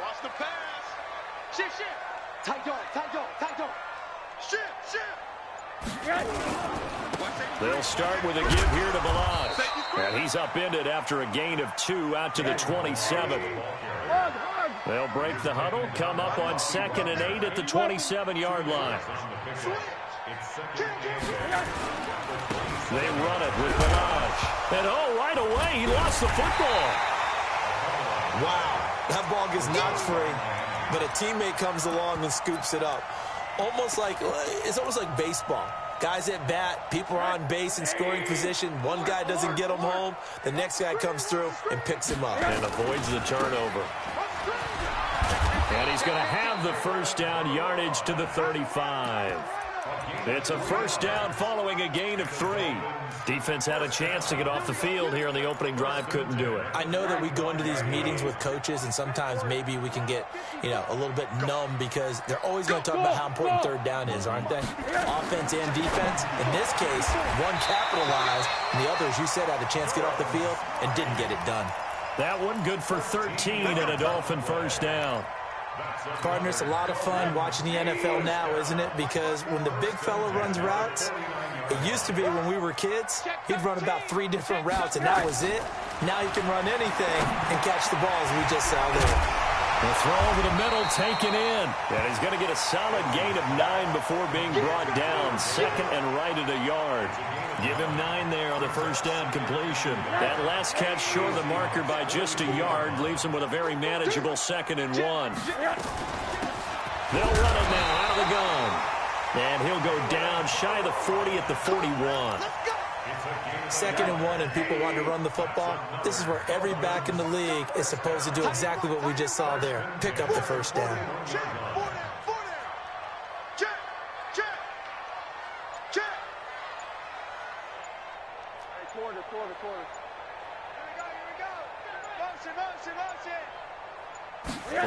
Watch the pass. They'll start with a give here to Balazs. And he's upended after a gain of 2 out to the 27. They'll break the huddle, come up on 2nd and 8 at the 27-yard line. They run it with Balazs. And right away, he lost the football. Wow, that ball gets knocked free, but a teammate comes along and scoops it up. It's almost like baseball. Guys at bat, people are on base in scoring position. One guy doesn't get him home. The next guy comes through and picks him up. And avoids the turnover. And he's going to have the first down, yardage to the 35. It's a first down following a gain of 3. Defense had a chance to get off the field here on the opening drive, couldn't do it. I know that we go into these meetings with coaches, and sometimes maybe we can get, a little bit numb because they're always going to talk about how important third down is, aren't they? Offense and defense. In this case, one capitalized, and the other, as you said, had a chance to get off the field and didn't get it done. That one good for 13 and a Dolphin first down. Partner, it's a lot of fun watching the NFL now, isn't it? Because when the big fella runs routes, it used to be when we were kids, he'd run about 3 different routes, and that was it. Now he can run anything and catch the balls we just saw there. The throw over the middle taken in. And he's going to get a solid gain of 9 before being brought down. 2nd and right at a yard. Give him 9 there on the first down completion. That last catch short of the marker by just a yard leaves him with a very manageable 2nd and 1. They'll run it now out of the gun. And he'll go down shy of the 40 at the 41. 2nd and 1 and people want to run the football. This is where every back in the league is supposed to do exactly what we just saw there. Pick up the first down.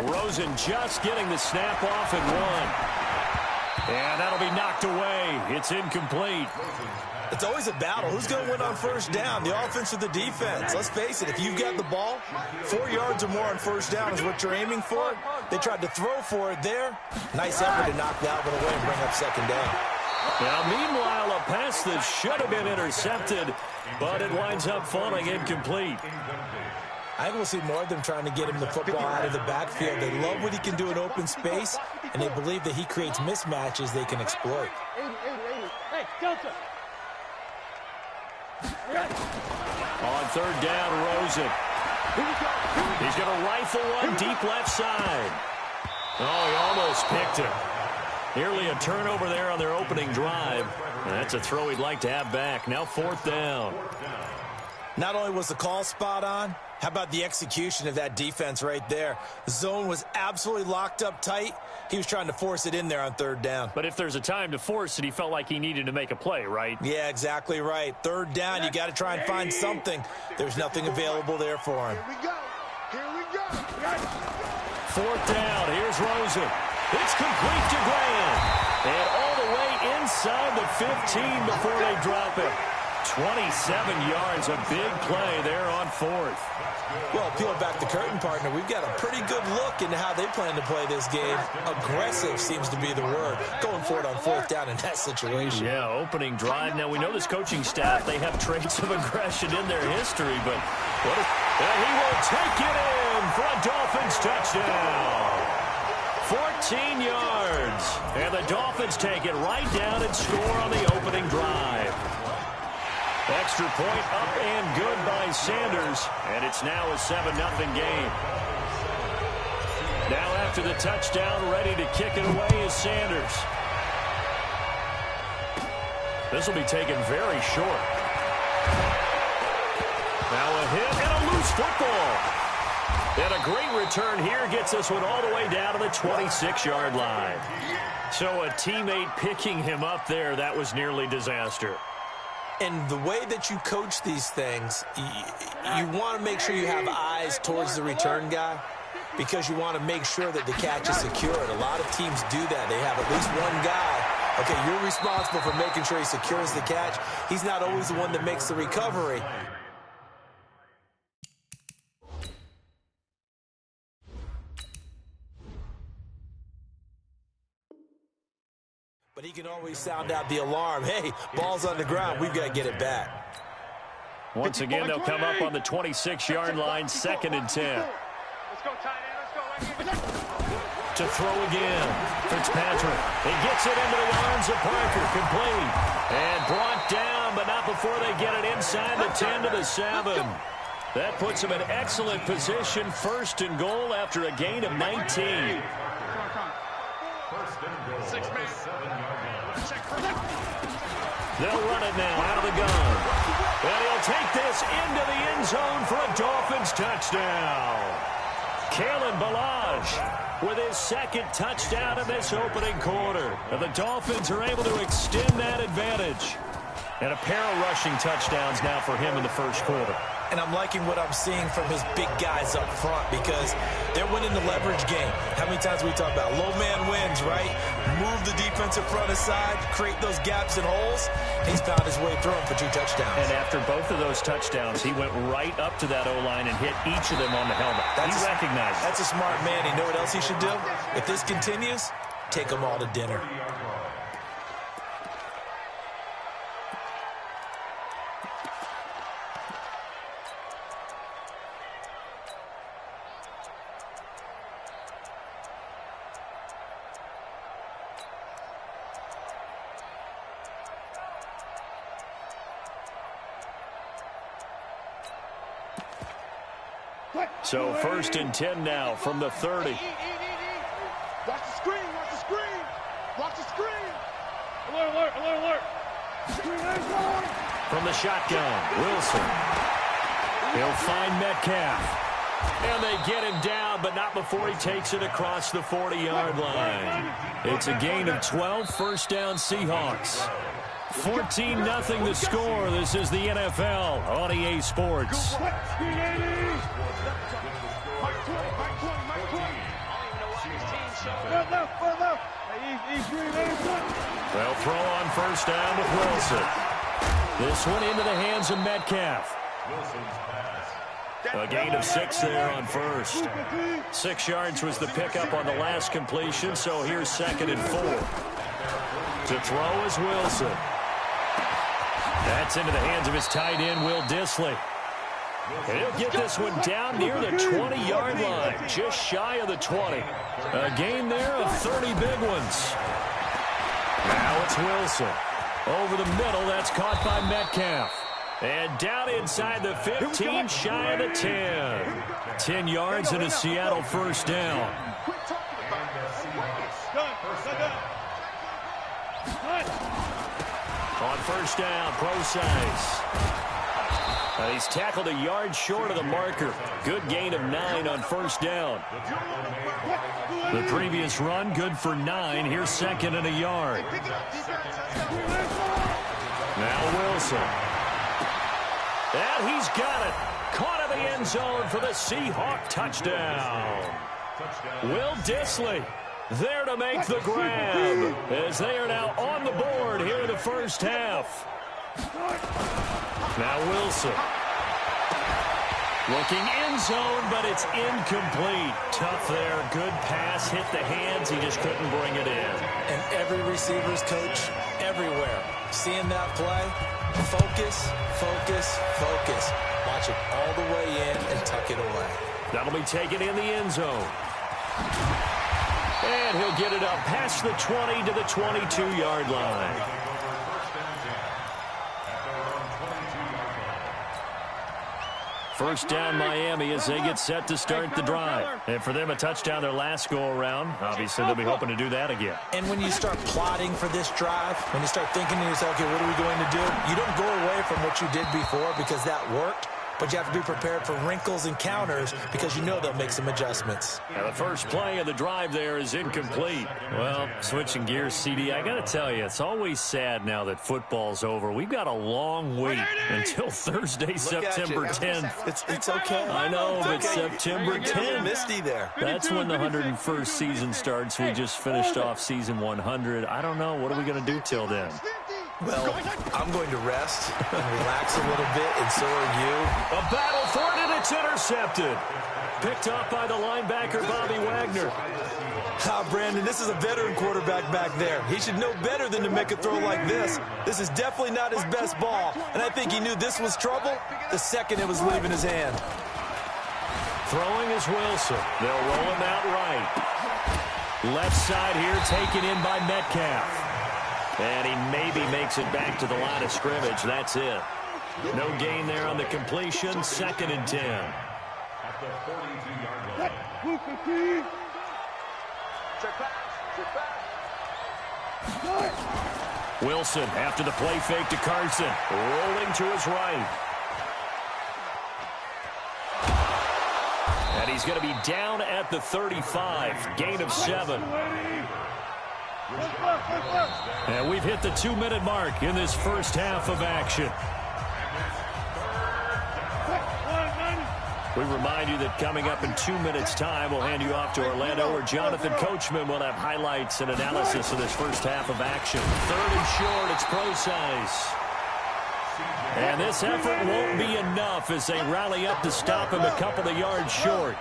Rosen just getting the snap off and 1. And that'll be knocked away. It's incomplete. It's always a battle. Who's going to win on first down, the offense or the defense? Let's face it, if you've got the ball, 4 yards or more on first down is what you're aiming for. They tried to throw for it there. Nice effort to knock that one away and bring up 2nd down. Now, meanwhile, a pass that should have been intercepted, but it winds up falling incomplete. I think we'll see more of them trying to get him the football out of the backfield. They love what he can do in open space, and they believe that he creates mismatches they can exploit. On 3rd down, Rosen. He's going to rifle one deep left side. Oh, he almost picked it. Nearly a turnover there on their opening drive. And that's a throw he'd like to have back. Now 4th down. Not only was the call spot on, how about the execution of that defense right there? The zone was absolutely locked up tight. He was trying to force it in there on 3rd down. But if there's a time to force it, he felt like he needed to make a play, right? Yeah, exactly right. 3rd down, you got to try and find something. There's nothing available there for him. Here we go. 4th down, here's Rosen. It's complete to Graham. And all the way inside the 15 before they drop it. 27 yards, a big play there on 4th. Well, peel back the curtain, partner. We've got a pretty good look into how they plan to play this game. Aggressive seems to be the word. Going for it on 4th down in that situation. Yeah, opening drive. Now, we know this coaching staff, they have traits of aggression in their history, but and he will take it in for a Dolphins touchdown. 14 yards. And the Dolphins take it right down and score on the opening drive. Extra point up and good by Sanders, and it's now a 7-0 game. Now after the touchdown, ready to kick it away is Sanders. This will be taken very short. Now a hit and a loose football. And a great return here gets this one all the way down to the 26-yard line. So a teammate picking him up there, that was nearly disaster. And the way that you coach these things, you want to make sure you have eyes towards the return guy because you want to make sure that the catch is secured. A lot of teams do that. They have at least one guy. Okay, you're responsible for making sure he secures the catch. He's not always the one that makes the recovery. But he can always sound out the alarm. Hey, ball's on the ground. We've got to get it back. Once again, they'll come up on the 26-yard line, 2nd and 10. Let's go, tight end. Let's go. To throw again. Fitzpatrick. He gets it into the arms of Parker. Complete. And brought down, but not before they get it inside the 10 to the 7. That puts them in excellent position. 1st and goal after a gain of 19. They'll run it now out of the gun. And he'll take this into the end zone for a Dolphins touchdown. Kalen Ballage with his 2nd touchdown in this opening quarter. And the Dolphins are able to extend that advantage. And a pair of rushing touchdowns now for him in the 1st quarter. And I'm liking what I'm seeing from his big guys up front because they're winning the leverage game. How many times we talk about low man wins, right? Move the defensive front aside, create those gaps and holes. He's found his way through them for 2 touchdowns. And after both of those touchdowns, he went right up to that O-line and hit each of them on the helmet. He recognized it. That's a smart man. You know what else he should do? If this continues, take them all to dinner. So 1st and 10 now from the 30. Watch the screen. Watch the screen. Watch the screen. Alert, alert, alert, alert. From the shotgun, Wilson. He'll find Metcalf. And they get him down, but not before he takes it across the 40-yard line. It's a gain of 12, 1st down Seahawks. 14-0 the score. This is the NFL on EA Sports. They'll throw on 1st down with Wilson. This one into the hands of Metcalf. A gain of 6 there on 1st. 6 yards was the pickup on the last completion, so here's 2nd and 4. To throw is Wilson. That's into the hands of his tight end, Will Dissly. And he'll get this one down near the 20-yard line, just shy of the 20. A gain there of 30 big ones. Now it's Wilson. Over the middle, that's caught by Metcalf. And down inside the 15, shy of the 10. 10 yards and a Seattle 1st down. On 1st down, Procise. He's tackled a yard short of the marker. Good gain of 9 on 1st down. The previous run, good for 9. Here's 2nd and a yard. Now Wilson. And he's got it. Caught in the end zone for the Seahawk touchdown. Will Dissly there to make the grab as they are now on the board here in the 1st half. Now Wilson. Looking end zone, but it's incomplete. Tough there. Good pass. Hit the hands. He just couldn't bring it in. And every receiver's coach everywhere. Seeing that play, focus, focus, focus. Watch it all the way in and tuck it away. That'll be taken in the end zone. And he'll get it up past the 20 to the 22-yard line. First down Miami as they get set to start the drive. And for them, a touchdown their last go-around. Obviously, they'll be hoping to do that again. And when you start plotting for this drive, when you start thinking to yourself, okay, what are we going to do? You don't go away from what you did before because that worked. But you have to be prepared for wrinkles and counters because you know they'll make some adjustments. Now the first play of the drive there is incomplete. Well, switching gears, CD, I got to tell you, it's always sad now that football's over. We've got a long wait until Thursday, September 10th. It's okay. I know, but September 10th. Misty there. That's when the 101st season starts. We just finished off season 100. I don't know. What are we going to do till then? Well, I'm going to rest and relax a little bit, and so are you. A battle for it, and it's intercepted. Picked off by the linebacker, Bobby Wagner. Brandon, this is a veteran quarterback back there. He should know better than to make a throw like this. This is definitely not his best ball, and I think he knew this was trouble the second it was leaving his hand. Throwing is Wilson. They'll roll him out right. Left side here taken in by Metcalf. And he maybe makes it back to the line of scrimmage. That's it. No gain there on the completion. 2nd and 10. At the 42-yard line. Wilson after the play fake to Carson. Rolling to his right. And he's going to be down at the 35. Gain of 7. And we've hit the 2-minute mark in this first half of action. We remind you that coming up in 2 minutes' time, we'll hand you off to Orlando, where Jonathan Coachman will have highlights and analysis of this first half of action. 3rd and short, it's Procise. And this effort won't be enough as they rally up to stop him a couple of yards short.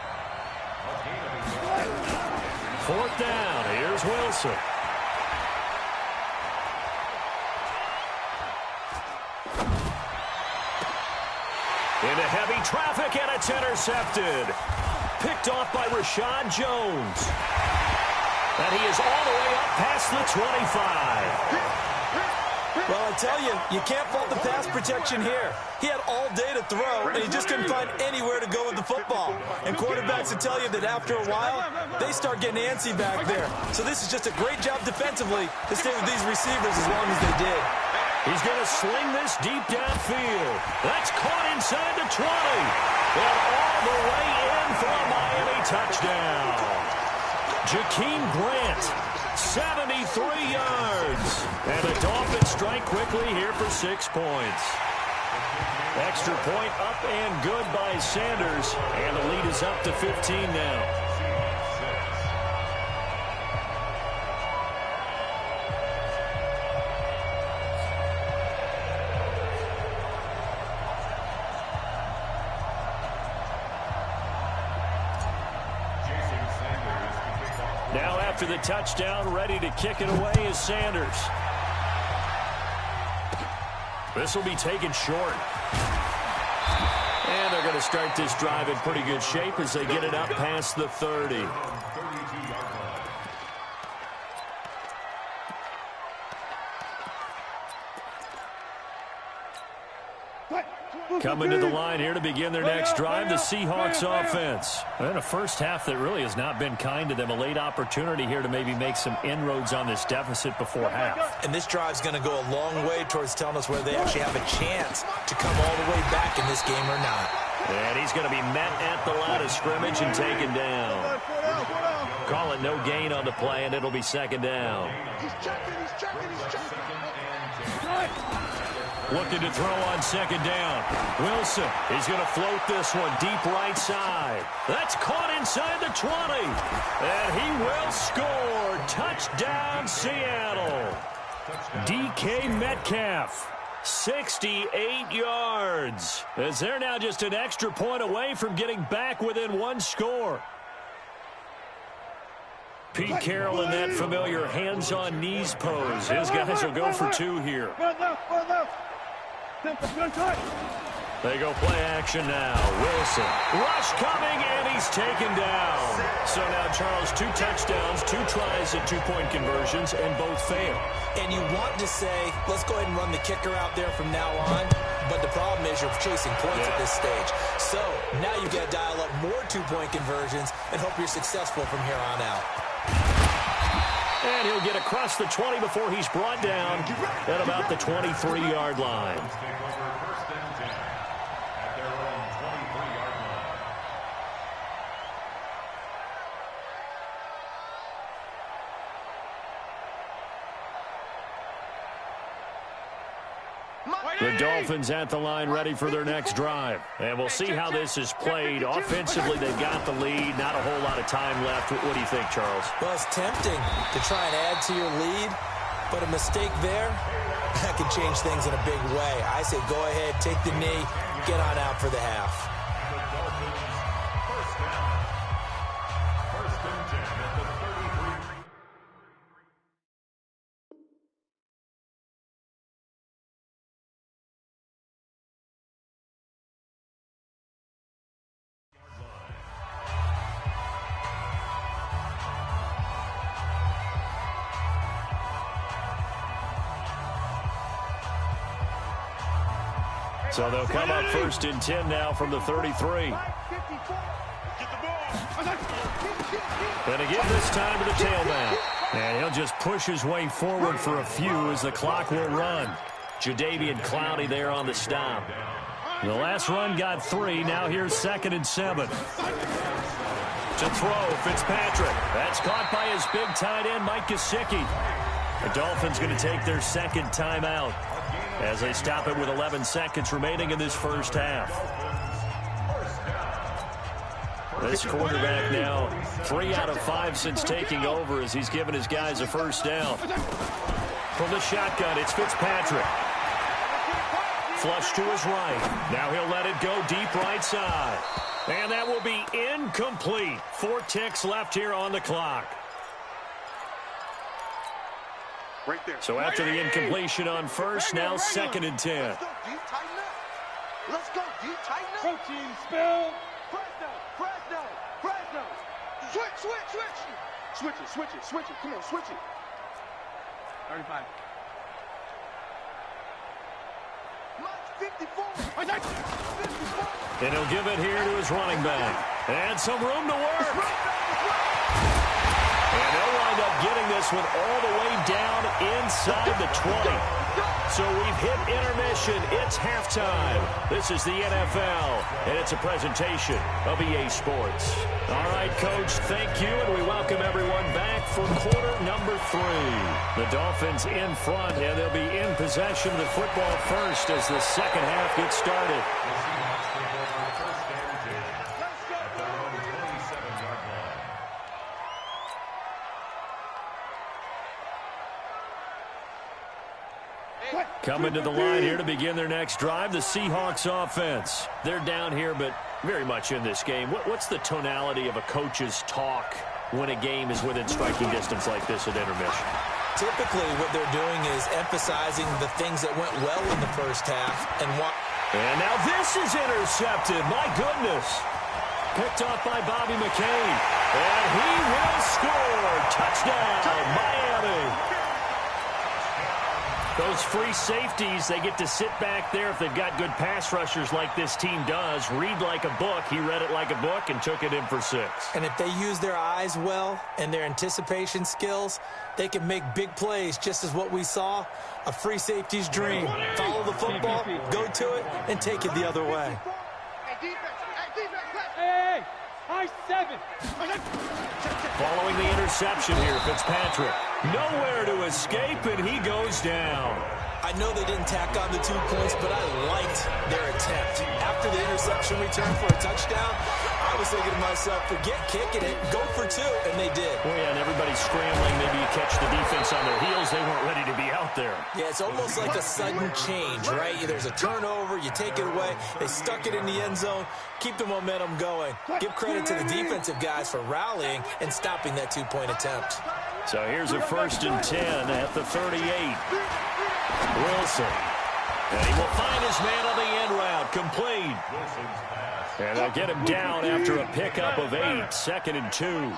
4th down, here's Wilson. Into heavy traffic, and it's intercepted. Picked off by Rashad Jones. And he is all the way up past the 25. Well, I tell you, you can't fault the pass protection here. He had all day to throw, and he just couldn't find anywhere to go with the football. And quarterbacks will tell you that after a while, they start getting antsy back there. So this is just a great job defensively to stay with these receivers as long as they did. He's going to sling this deep downfield. That's caught inside the 20. And all the way in for a Miami touchdown. Jakeem Grant, 73 yards. And the Dolphins strike quickly here for 6 points. Extra point up and good by Sanders. And the lead is up to 15 now. Now after the touchdown, ready to kick it away is Sanders. This will be taken short. And they're going to start this drive in pretty good shape as they get it up past the 30. Coming to the line here to begin their next drive, the Seahawks offense. And a first half that really has not been kind to them. A late opportunity here to maybe make some inroads on this deficit before half. And this drive's going to go a long way towards telling us whether they actually have a chance to come all the way back in this game or not. And he's going to be met at the line of scrimmage and taken down. Call it no gain on the play, and it'll be 2nd down. He's checking. Looking to throw on 2nd down. Wilson, he's going to float this one deep right side. That's caught inside the 20. And he will score. Touchdown, Seattle. DK Metcalf, 68 yards. As they're now just an extra point away from getting back within 1 score. Pete Carroll in that familiar hands-on knees pose. His guys will go for 2 here. They go play action now. Wilson. Rush coming, and he's taken down. So now, Charles, 2 touchdowns, 2 tries at 2-point conversions, and both fail. And you want to say, let's go ahead and run the kicker out there from now on. But the problem is you're chasing points at this stage. So now you've got to dial up more 2-point conversions and hope you're successful from here on out. And he'll get across the 20 before he's brought down at about the 23-yard line. The Dolphins at the line ready for their next drive. And we'll see how this is played. Offensively, they've got the lead. Not a whole lot of time left. What do you think, Charles? Well, it's tempting to try and add to your lead, but a mistake there, that could change things in a big way. I say go ahead, take the knee, get on out for the half. First and 10 at the 33. So they'll come up 1st and 10 now from the 33. And again this time to the tailback. And he'll just push his way forward for a few as the clock will run. Jadeveon Clowney there on the stop. The last run got 3. Now here's 2nd and 7. To throw, Fitzpatrick. That's caught by his big tight end, Mike Gesicki. The Dolphins going to take their 2nd timeout as they stop it with 11 seconds remaining in this first half. This quarterback now 3 out of 5 since taking over as he's given his guys a first down. From the shotgun, it's Fitzpatrick. Flush to his right. Now he'll let it go deep right side. And that will be incomplete. 4 ticks left here on the clock. Right there. So after the incompletion on first, now 2nd and 10. Let's go deep, tighten up. Let's go deep, tighten up. Protein spill. Fresno. Switch. Switch it. Come on, switch it. 35. March 54. And he'll give it here to his running back. And some room to work. And they'll wind up getting this one all the way down inside the 20. So we've hit intermission. It's halftime. This is the NFL, and it's a presentation of EA Sports. All right, Coach, thank you, and we welcome everyone back for quarter number 3. The Dolphins in front, and they'll be in possession of the football first as the second half gets started. Coming to the line here to begin their next drive, the Seahawks offense. They're down here, but very much in this game. What's the tonality of a coach's talk when a game is within striking distance like this at intermission? Typically, what they're doing is emphasizing the things that went well in the first half. And now this is intercepted. My goodness. Picked off by Bobby McCain. And he will score. Touchdown, Miami. Those free safeties, they get to sit back there if they've got good pass rushers like this team does. Read like a book. He read it like a book and took it in for 6. And if they use their eyes well and their anticipation skills, they can make big plays, just as what we saw, a free safety's dream. Follow the football, go to it, and take it the other way. Hey, high 7. Following the interception here, Fitzpatrick. Nowhere to escape, and he goes down. I know they didn't tack on the 2 points, but I liked their attempt. After the interception return for a touchdown, I was thinking to myself, forget kicking it, go for 2, and they did. Well, yeah, and everybody's scrambling. Maybe you catch the defense on their heels. They weren't ready to be out there. Yeah, it's almost like a sudden change, right? There's a turnover, you take it away, they stuck it in the end zone, keep the momentum going. Give credit to the defensive guys for rallying and stopping that 2-point attempt. So here's a 1st and 10 at the 38. Wilson. And he will find his man on the end route. Complete. And they'll get him down after a pickup of 8. 2nd and 2.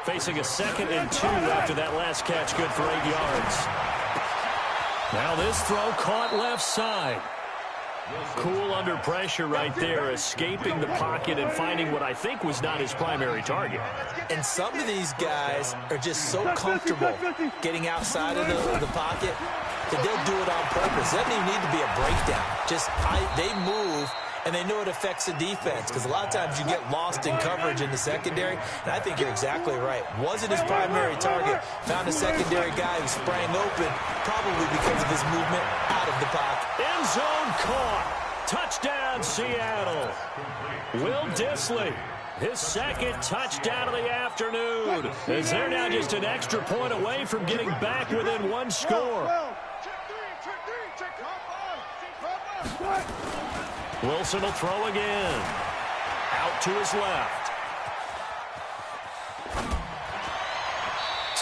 Facing a 2nd and 2 after that last catch. Good for 8 yards. Now this throw caught left side. Cool under pressure right there, escaping the pocket and finding what I think was not his primary target. And some of these guys are just so comfortable getting outside of the pocket that they'll do it on purpose. It doesn't even need to be a breakdown. They move, and they know it affects the defense because a lot of times you get lost in coverage in the secondary, and I think you're exactly right. Wasn't his primary target. Found a secondary guy who sprang open, probably because of his movement out of the pocket. End zone caught. Touchdown, Seattle. Will Dissly, his 2nd touchdown of the afternoon, as they're now just an extra point away from getting back within 1 score. Wilson will throw again. Out to his left.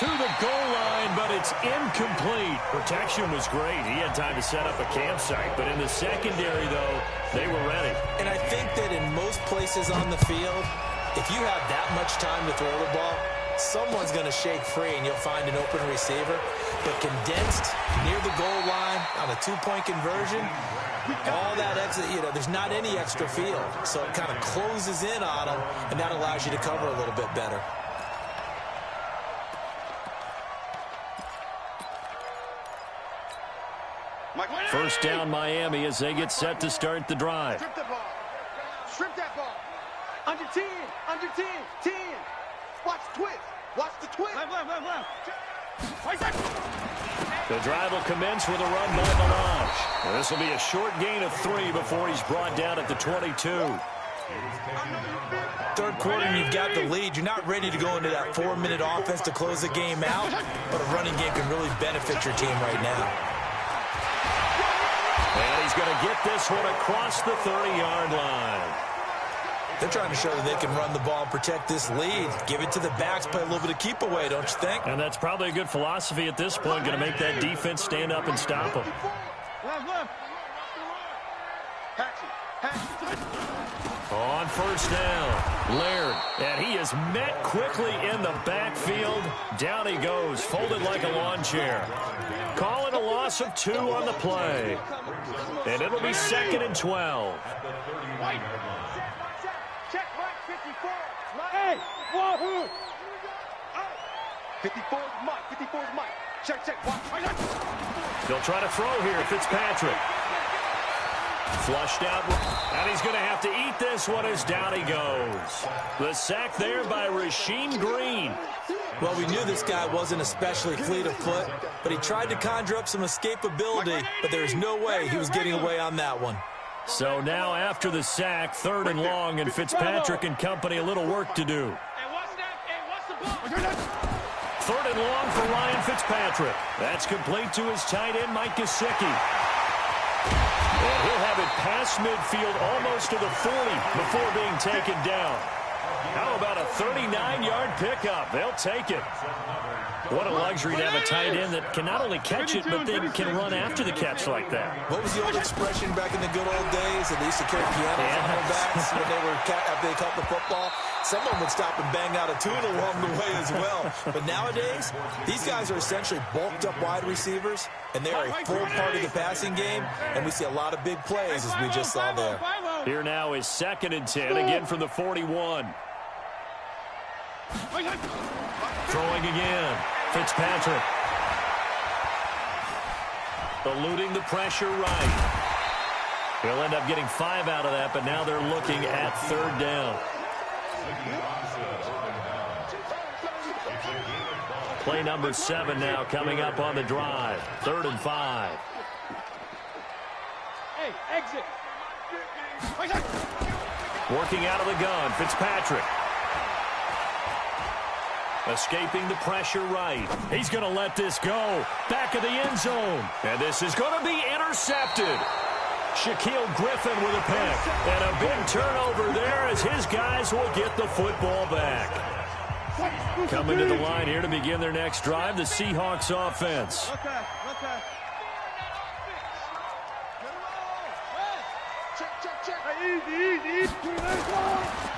To the goal line, but it's incomplete. Protection was great. He had time to set up a campsite, but in the secondary, though, they were ready. And I think that in most places on the field, if you have that much time to throw the ball, someone's going to shake free and you'll find an open receiver. But condensed near the goal line on a 2-point conversion, All that exit, there's not any extra field. So it kind of closes in on them, and that allows you to cover a little bit better. First down, Miami, as they get set to start the drive. Strip the ball. Strip that ball. Under 10. Under 10. 10. Watch the twist. Watch the twist. Left. The drive will commence with a run by Minaj. This will be a short gain of 3 before he's brought down at the 22. Third quarter, and you've got the lead. You're not ready to go into that 4-minute offense to close the game out, but a running game can really benefit your team right now. And he's going to get this one across the 30-yard line. They're trying to show that they can run the ball and protect this lead. Give it to the backs, play a little bit of keep away, don't you think? And that's probably a good philosophy at this point, going to make that defense stand up and stop them. On first down, Laird, and he is met quickly in the backfield. Down he goes, folded like a lawn chair. Call it a loss of 2 on the play. And it'll be 2nd and 12. Check right, 54. Hey, wahoo! 54 is Mike. 54 is Mike. Check. Watch. They'll try to throw here, Fitzpatrick. Flushed out, and he's going to have to eat this one as down he goes. The sack there by Rasheem Green. Well, we knew this guy wasn't especially fleet of foot, but he tried to conjure up some escapability, but there's no way he was getting away on that one. So now after the sack, 3rd and long, and Fitzpatrick and company a little work to do. 3rd and long for Ryan Fitzpatrick. That's complete to his tight end, Mike Gesicki. And he'll have it past midfield almost to the 40 before being taken down. How about a 39-yard pickup? They'll take it. What a luxury to have a tight end that can not only catch it, but then can run after the catch like that. What was the old expression back in the good old days that they used to carry pianos on their backs when after they caught the football? Someone would stop and bang out a tune along the way as well. But nowadays, these guys are essentially bulked up wide receivers, and they are a full part of the passing game, and we see a lot of big plays as we just saw there. Here now is 2nd and 10, again from the 41. Throwing again, Fitzpatrick. Eluding the pressure right. He'll end up getting 5 out of that, but now they're looking at 3rd down. Play number 7 now coming up on the drive. 3rd and 5. Hey, exit. Working out of the gun, Fitzpatrick. Escaping the pressure right. He's going to let this go. Back of the end zone. And this is going to be intercepted. Shaquille Griffin with a pick. And a big turnover there as his guys will get the football back. Coming to the line here to begin their next drive, the Seahawks offense.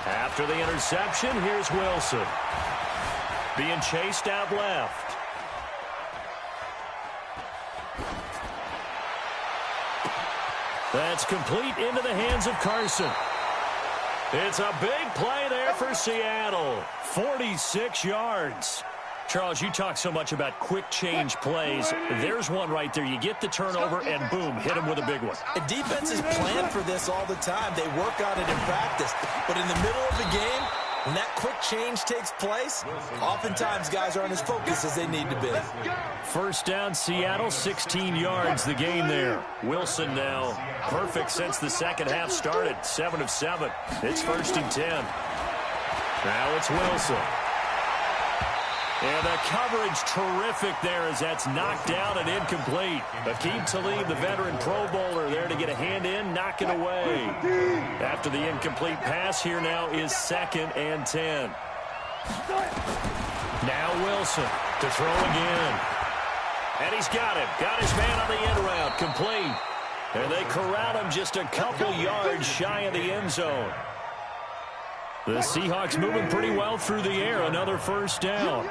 After the interception, here's Wilson. Being chased out left. That's complete into the hands of Carson. It's a big play there for Seattle. 46 yards. Charles, you talk so much about quick change plays. There's one right there. You get the turnover, and boom, hit him with a big one. And defenses plan for this all the time. They work on it in practice. But in the middle of the game, when that quick change takes place, oftentimes guys aren't as focused as they need to be. First down, Seattle, 16 yards the game there. Wilson now perfect since the second half started, 7 of 7. It's 1st and 10. Now it's Wilson. And the coverage terrific there as that's knocked down and incomplete. Aqib Talib, the veteran Pro Bowler, there to get a hand in, knock it away. After the incomplete pass, here now is 2nd and 10. Now Wilson to throw again. And he's got it. Got his man on the end route, complete. And they corral him just a couple yards shy of the end zone. The Seahawks moving pretty well through the air. Another first down.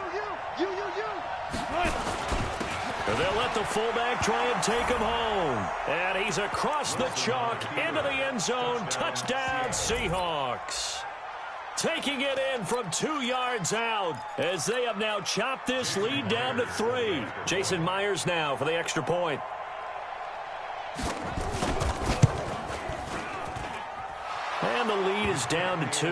They'll let the fullback try and take him home. And he's across the chalk into the end zone. Touchdown, Seahawks. Taking it in from 2 yards out as they have now chopped this lead down to 3. Jason Myers now for the extra point. And the lead is down to 2.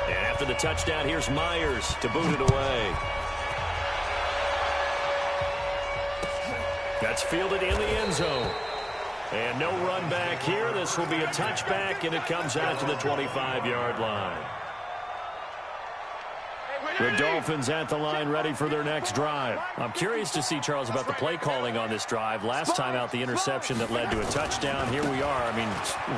And after the touchdown, here's Myers to boot it away. That's fielded in the end zone. And no run back here. This will be a touchback, and it comes out to the 25-yard line. The Dolphins at the line ready for their next drive. I'm curious to see, Charles, about the play calling on this drive. Last time out, the interception that led to a touchdown. Here we are. I mean,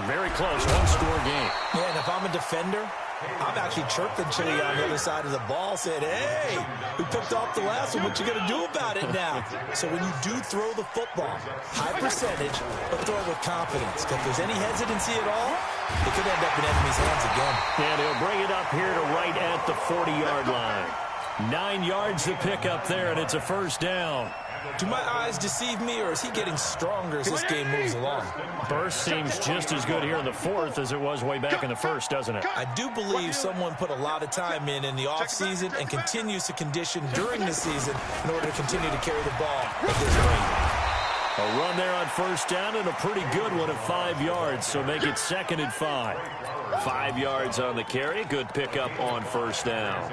very close, one-score game. Yeah, and if I'm a defender, I'm actually chirping Chili on the other side of the ball, saying, hey, we picked off the last one. What you going to do about it now? So when you do throw the football, high percentage, but throw it with confidence. Because if there's any hesitancy at all, it could end up in enemy's hands again. And he'll bring it up here to right at the 40-yard line. 9 yards to pick up there, and it's a first down. Do my eyes deceive me, or is he getting stronger as this game moves along? Burst seems just as good here in the fourth as it was way back in the first, doesn't it? I do believe someone put a lot of time in the offseason and continues to condition during the season in order to continue to carry the ball at this rate. A run there on first down and a pretty good one at 5 yards, so make it 2nd and 5. 5 yards on the carry. Good pickup on first down.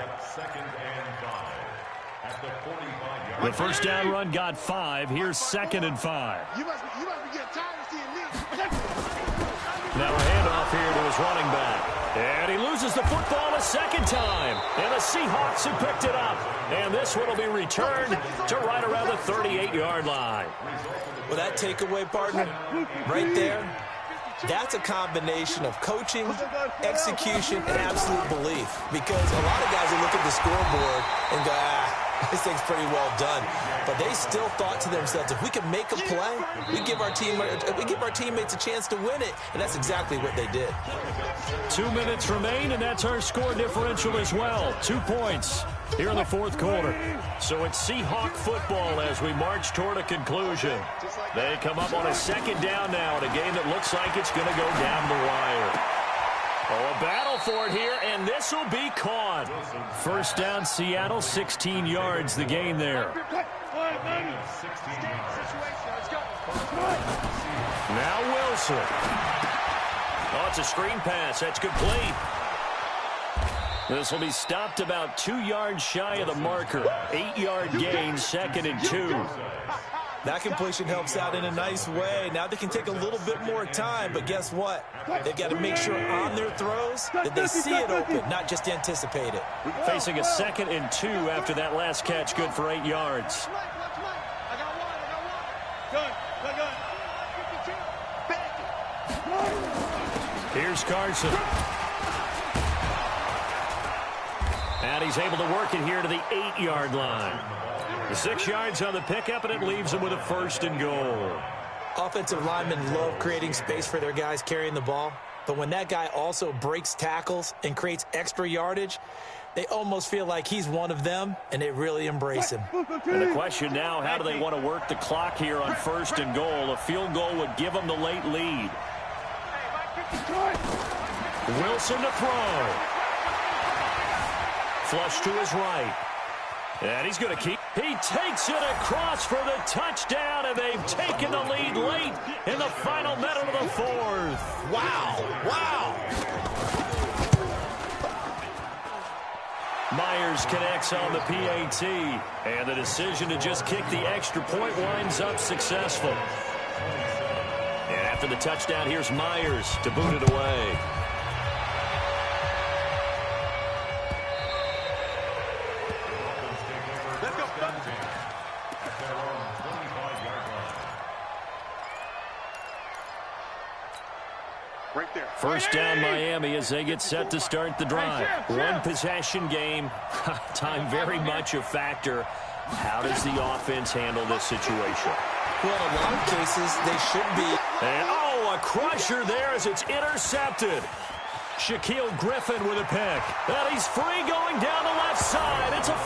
The first down run got 5. Here's 2nd and 5. You must be getting tired of seeing me. Now a handoff here to his running back. And he loses the football a second time. And the Seahawks have picked it up. And this one will be returned to right around the 38-yard line. Well, that takeaway, partner, right there, that's a combination of coaching, execution, and absolute belief. Because a lot of guys will look at the scoreboard and go, this thing's pretty well done. But they still thought to themselves, if we can make a play, we give our teammates a chance to win it. And that's exactly what they did. 2 minutes remain, and that's our score differential as well. 2 points here in the fourth quarter. So it's Seahawk football as we march toward a conclusion. They come up on a second down now in a game that looks like it's going to go down the wire. Oh, a battle for it here, and this will be caught. First down, Seattle, 16 yards, the gain there. Now Wilson. Oh, it's a screen pass. That's complete. This will be stopped about 2 yards shy of the marker. 8-yard gain, 2nd and 2. That completion helps out in a nice way. Now they can take a little bit more time, but guess what? They've got to make sure on their throws that they see it open, not just anticipate it. Facing a 2nd and 2 after that last catch, good for 8 yards. Here's Carson. And he's able to work it here to the 8-yard line. The 6 yards on the pickup, and it leaves them with a 1st and goal. Offensive linemen love creating space for their guys carrying the ball. But when that guy also breaks tackles and creates extra yardage, they almost feel like he's one of them, and they really embrace him. And the question now, how do they want to work the clock here on 1st and goal? A field goal would give them the late lead. Wilson to throw. Flush to his right. And he's going to keep. He takes it across for the touchdown, and they've taken the lead late in the final minute of the fourth. Wow. Wow. Myers connects on the PAT, and the decision to just kick the extra point winds up successful. And after the touchdown, here's Myers to boot it away. First down, Miami, as they get set to start the drive. One possession game. Time very much a factor. How does the offense handle this situation? Well, in a lot of cases, they should be. And, oh, a crusher there as it's intercepted. Shaquille Griffin with a pick. And he's free going down the left side. It's a